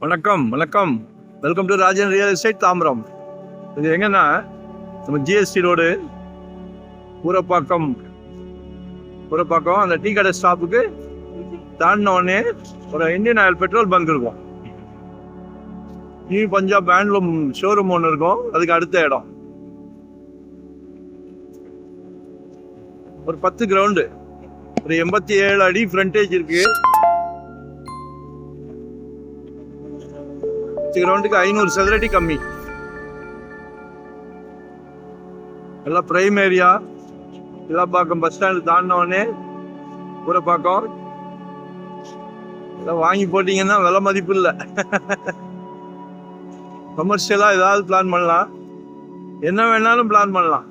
வணக்கம் வணக்கம். Welcome to Rajan real estate Tambaram. இது எங்கன்னா நம்ம ஜிஎஸ்டி ரோடு பூரப்பாக்கம் அந்த டீ கடை ஸ்டாப்புக்கு தாண்டின உடனே ஒரு இந்தியன் ஆயில் பெட்ரோல் பங்க் இருக்கும். நியூ பஞ்சாப் ஹேண்ட்லூம் ஷோரூம் ஒன்று இருக்கும். அதுக்கு அடுத்த இடம் ஒரு 10 கிரவுண்டு, ஒரு 87 அடி ஃப்ரண்டேஜ் இருக்கு. கிரவுண்டுக்கு 500 சதுரடி கம்மி. எல்லாம் prime area. Ilappakkam bus stand தாண்டினோடனே பூரப்பாக்கம். எல்லாம் வாங்கி போட்டீங்கன்னா விலை மதிப்பு இல்லை. கமர்ஷியலா ஏதாவது பிளான் பண்ணலாம், என்ன வேணாலும் பிளான் பண்ணலாம்.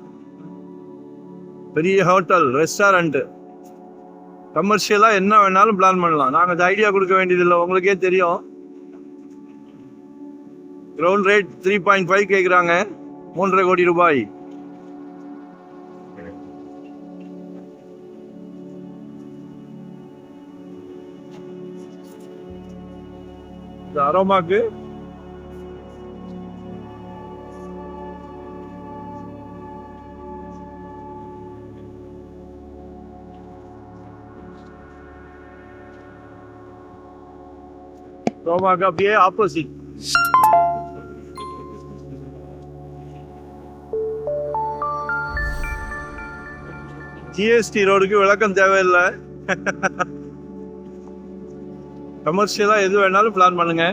பெரிய ஹோட்டல், ரெஸ்டாரண்ட், கமர்ஷியலா என்ன வேணாலும் பிளான் பண்ணலாம். நாங்கள் ஐடியா கொடுக்க வேண்டியதில்லை, உங்களுக்கே தெரியும். கிரவுண்ட் ரேட் 3.5 கேட்குறாங்க, 3.5 கோடி ரூபாய். இந்த அரோமாக்கு அப்படியே ஆப்போசிட். ஜிஎஸ்டி ரோடுக்கு விளக்கம் தேவையில்லை. கமர்ஷியலா எது வேணாலும் பிளான் பண்ணுங்க.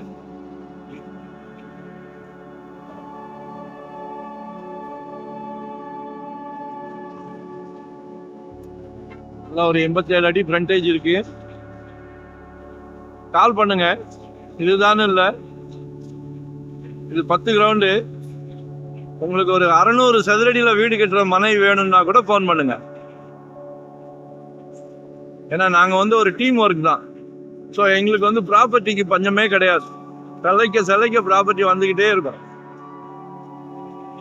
ஒரு 87 அடி ஃப்ரண்டேஜ் இருக்கு. கால் பண்ணுங்க. இதுதான் இல்லை, இது 10 கிரவுண்டு. உங்களுக்கு ஒரு 600 சதுரடியில் வீடு கட்டுற மனை வேணும்னா கூட ஃபோன் பண்ணுங்க. ஏன்னா நாங்கள் ஒரு டீம் ஒர்க் தான். ஸோ எங்களுக்கு ப்ராப்பர்ட்டிக்கு பஞ்சமே கிடையாது. சிலைக்க ப்ராப்பர்ட்டி வந்துக்கிட்டே இருக்கும்.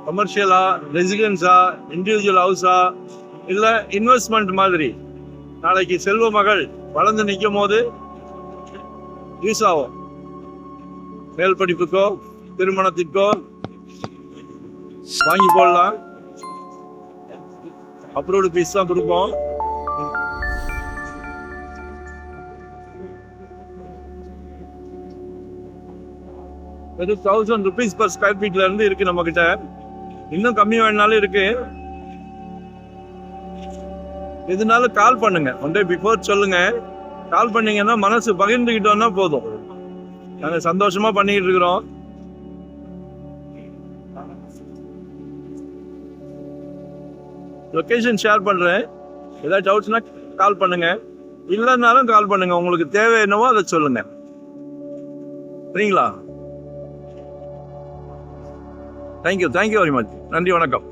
கமர்ஷியலா, ரெசிடென்ஸா, இண்டிவிஜுவல் ஹவுஸா, இல்லை இன்வெஸ்ட்மெண்ட் மாதிரி நாளைக்கு செல்வ மகள் வளர்ந்து நிற்கும் போது யூஸ் ஆகும். மேல் படிப்புக்கோ திருமணத்திற்கோ வாங்கி போடலாம். அப்ரூவ்டு பீஸ் தான் கொடுப்போம். வெறும் 1000 rupees per square feetல இருந்து இருக்கு நம்ம கிட்ட. இன்னும் கம்மி வேணாலும் இருக்கு. எதுனாலும் கால் பண்ணுங்க. ஒன் டே பிஃபோர் சொல்லுங்க. கால் பண்ணீங்கன்னா மனசு பகிர்ந்துக்கிட்டோம்னா போதும். நாங்கள் சந்தோஷமா பண்ணிக்கிட்டு இருக்கிறோம். லொகேஷன் ஷேர் பண்றேன். ஏதாவது டவுட்ஸ்னா கால் பண்ணுங்க, இல்லைன்னாலும் கால் பண்ணுங்க. உங்களுக்கு தேவை என்னவோ அதை சொல்லுங்க. சரிங்களா? Thank you very much. நன்றி, வணக்கம்.